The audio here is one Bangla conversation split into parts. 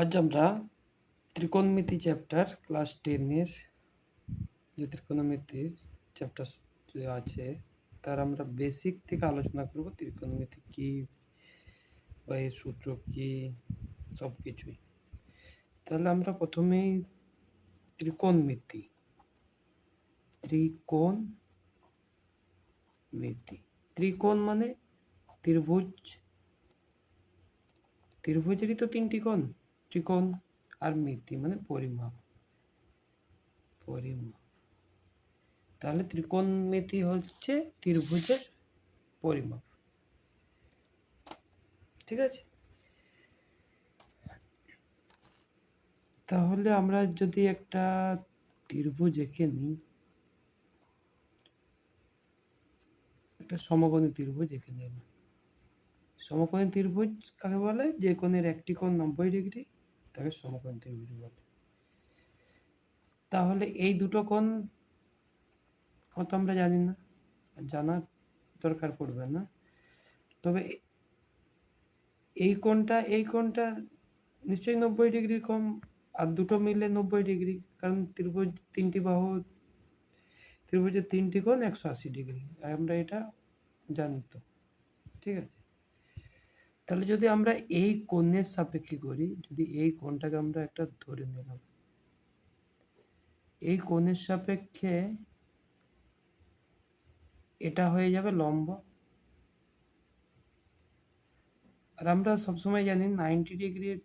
আজ আমরা ত্রিকোণমিতি চ্যাপ্টার ক্লাস 10 এর যে ত্রিকোণমিতির চ্যাপ্টার আছে তার আমরা বেসিক থেকে আলোচনা করব। ত্রিকোণমিতি কি বা এর সূত্র কি সব কিছুই। তাহলে আমরা প্রথমেই ত্রিকোণমিতি ত্রিকোণ মানে ত্রিভুজ, ত্রিভুজেরই তো তিনটি কোণ, ত্রিকোণ। আর মিতি মানে পরিমাপ। তাহলে ত্রিকোণমিতি হচ্ছে ত্রিভুজের পরিমাপ, ঠিক আছে। তাহলে আমরা যদি একটা ত্রিভুজ এঁকে নিই, একটা সমকোণী ত্রিভুজ এঁকে নিলাম। সমকোণী ত্রিভুজ কাকে বলে? যে কোণের একটি কোণ 90 ডিগ্রি তাকে সমকোণী ত্রিভুজ বলে। তাহলে এই দুটো কোণ কত আমরা জানি না, জানার দরকার পড়বে না। তবে এই কোণটা নিশ্চয়ই 90 ডিগ্রি কম, আর দুটো মিলে 90 ডিগ্রি, কারণ ত্রিভুজের তিনটি কোণ 180 ডিগ্রি, আমরা এটা জানি তো, ঠিক আছে। তাহলে যদি আমরা এই কোণের সাপেক্ষে করি, যদি এই কোণটাকে আমরা একটা ধরে নিলাম, এই কোণের সাপেক্ষে এটা হয়ে যাবে লম্ব। আর আমরা সবসময় জানি 90 ডিগ্রির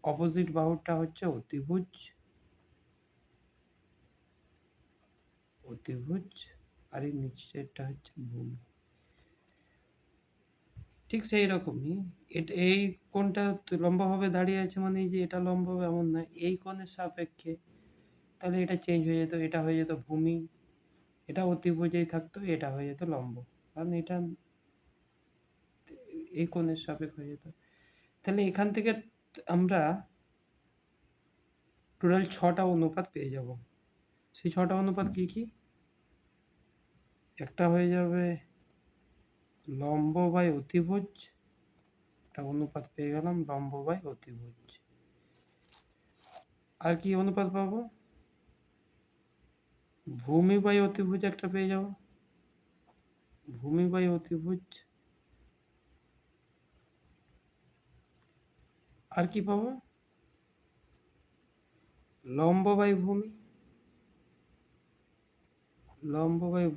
অপোজিট বাহুটা হচ্ছে অতিভুজ, আর এই নিচেরটা হচ্ছে ভূমি। ঠিক সেই রকমই এই কোণটা লম্বভাবে দাঁড়িয়ে আছে, মানে এই যে এটা লম্ব হবে এমন নয়, এই কোণের সাপেক্ষে তাহলে এটা চেঞ্জ হয়ে যেত, এটা হয়ে যেত ভূমি, এটা অতিভুজেই থাকতো, এটা হয়ে যেত লম্ব, কারণ এটা এই কোণের সাপেক্ষে হয়ে যেত। তাহলে এখান থেকে আমরা টোটাল 6টা অনুপাত পেয়ে যাব। সেই 6টা অনুপাত কি কি? একটা হয়ে যাবে লম্ব বাই অতিভুজ, একটা অনুপাত পেয়ে গেলাম লম্ব বাই অতিভুজ। আর কি অনুপাত পাবো? ভূমি বাই অতিভুজ একটা পেয়ে যাব, ভূমি বাই অতিভুজ। আর কি পাবো? লম্ব বাই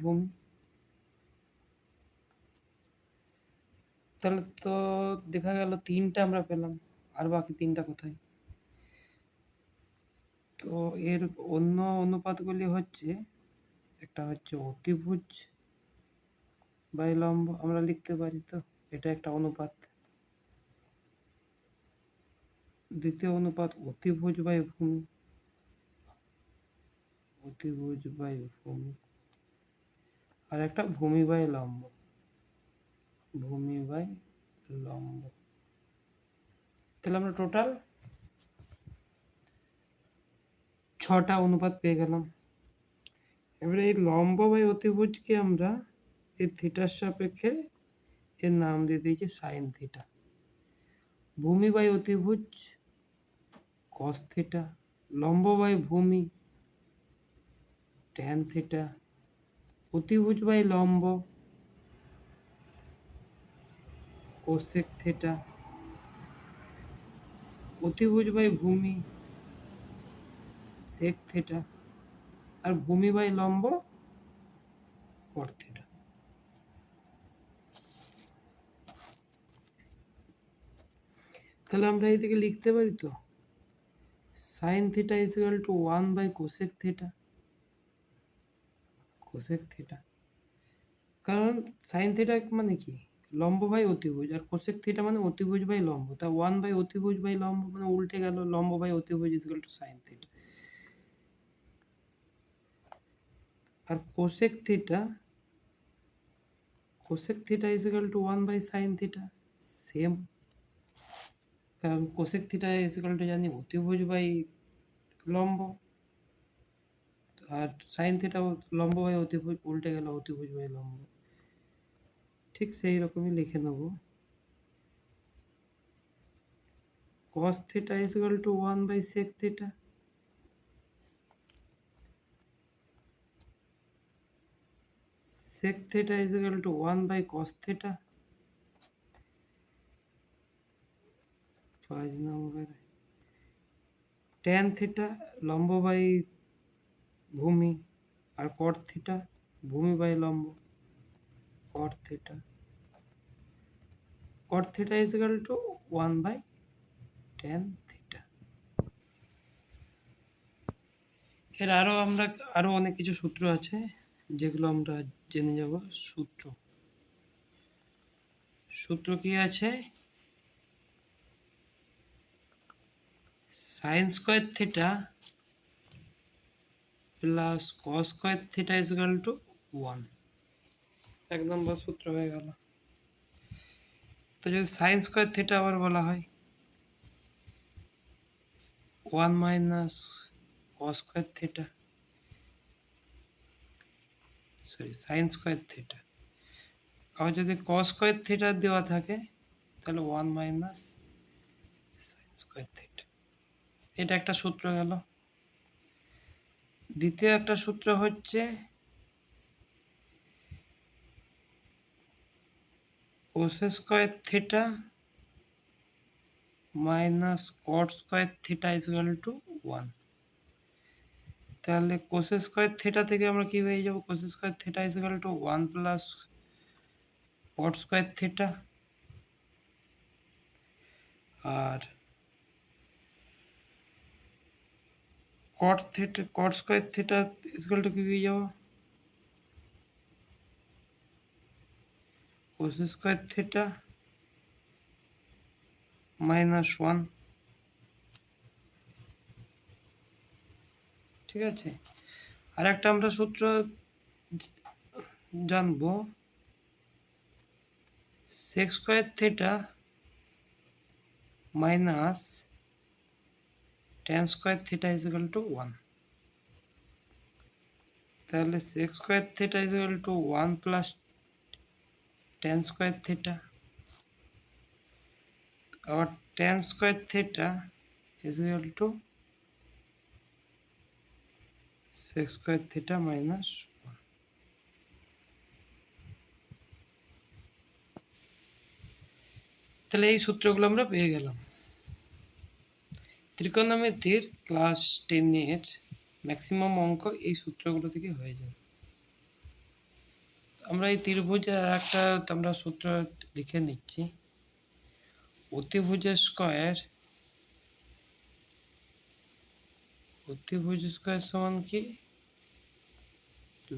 ভূমি, তাহলে তো দেখা গেল 3টা আমরা পেলাম, আর বাকি 3টা কোথায়? তো এর অন্য অনুপাতগুলি হচ্ছে, একটা হচ্ছে অতিভুজ বাই লম্ব, আমরা লিখতে পারি তো, এটা একটা অনুপাত। দ্বিতীয় অনুপাত অতিভুজ বাই ভূমি, আর একটা ভূমি বাই লম্ব, তাহলে আমরা টোটাল 6টা অনুপাত পেয়ে গেলাম। এবারে এই লম্ব বাই অতিভুজকে আমরা এই থিটার সাপেক্ষে এর নাম দিয়ে দিয়েছি সাইন থিটা। ভূমি বাই অতিভুজ কস থিটা, লম্ব বাই ভূমি ট্যান থিটা, অতিভুজ বাই লম্ব কোসেক থিটা, অতিভুজ বাই ভূমি সেক থিটা, আর ভূমি বাই লম্ব কট থিটা। তাহলে আমরা এইদিকে লিখতে পারি তো sine theta is equal to 1 by cosec theta, কারণ সাইন থিটা মানে কি? লম্ব বাই অতিভুজ, আর কোসেক থিটা মানে অতিভুজ বাই লম্ব, তা 1 বাই অতিভুজ বাই লম্ব মানে উল্টে গেল, লম্ব বাই অতিভুজ is equal to sine theta. আর cosec theta is equal to 1 by sine theta, same, কারণ cosec theta is equal to জানি অতিভুজ বাই লম্ব, আর সাইন থিটা লম্ব বাই অতিভুজ, উল্টে গেল অতিভুজ বাই লম্ব। ঠিক সেই রকমই লিখে নেব cos theta is equal to 1 by sec theta. Sec theta is equal to 1 by cos theta. 5 number. Tan theta লম্ব বাই ভূমি আর cot theta ভূমি বাই লম্ব cot theta. Cot theta is equal to 1 by tan theta. এর আরো অনেক কিছু সূত্র আছে যেগুলো আমরা জেনে যাব। সূত্র কি আছে? sin square theta plus cos square theta is equal to 1. এক নম্বর সূত্র হয়ে গেল। তো যদি sin square theta আবার বলা হয় 1 minus cos square theta, sorry sin square theta, আবার যদি cos square theta দেওয়া থাকে তাহলে 1 minus sin square theta। এটা একটা সূত্র গেল। দ্বিতীয় একটা সূত্র হচ্ছে cos square theta minus cot square theta is equal to 1। তাহলে cos square theta থেকে আমরা কি পেয়ে যাব? cos square theta is equal to 1 plus cot square theta, R cot square theta is equal to কি পেয়ে যাব? cos square theta minus 1। ঠিক আছে, আর একটা আমরা সূত্র জানবো, sec square theta minus tan square theta is equal to 1। তাহলে sec square theta is equal to 1 plus tan square theta, और tan square theta is equal to sec square theta minus 1। তাহলে এই সূত্রগুলো আমরা পেয়ে গেলাম। ত্রিকোণমিতির ক্লাস 10 এর ম্যাক্সিমাম অঙ্ক এই সূত্রগুলো থেকে হয়ে যাবে। আমরা এই ত্রিভুজের একটা আমরা সূত্র লিখে নিচ্ছি। অতিভুজ স্কয়ার সমান কি?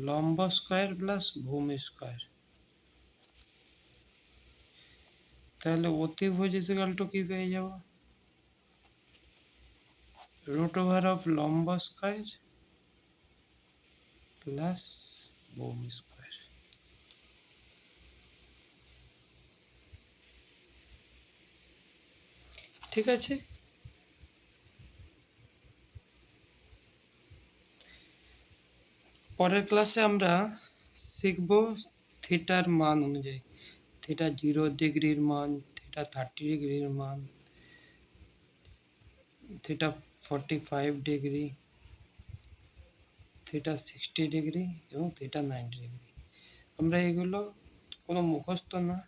লম্ব স্কয়ার প্লাস ভূমি স্কয়ার। তাহলে অতিভুজ ইজ ইকুয়াল টু কি পেয়ে যাব? রুট ওভার অফ লম্ব স্কয়ার প্লাস ভূমি স্কয়ার। ঠিক আছে, পরের ক্লাসে আমরা শিখব থিটার মান অনুযায়ী, থিটা 0 ডিগ্রির মান, থিটা 30 ডিগ্রির মান, থিটা 45 ডিগ্রি, থিটা 60 ডিগ্রি এবং থিটা 90 ডিগ্রি। আমরা এগুলো কোনো মুখস্থ না,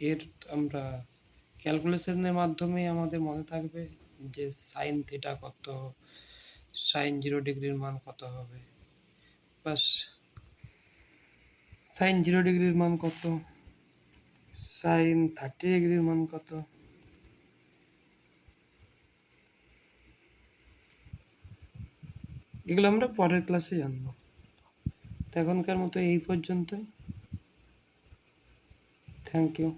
এর আমরা ক্যালকুলেশনের মাধ্যমে আমাদের মনে থাকবে যে সাইন থিটা কত, সাইন 0 ডিগ্রির মান কত হবে, বাস সাইন 0 ডিগ্রির মান কত, সাইন 30 ডিগ্রির মান কত। এগুলো আমরা পরের ক্লাসে জানবো। তো এখনকার মতো এই পর্যন্তই। Thank you.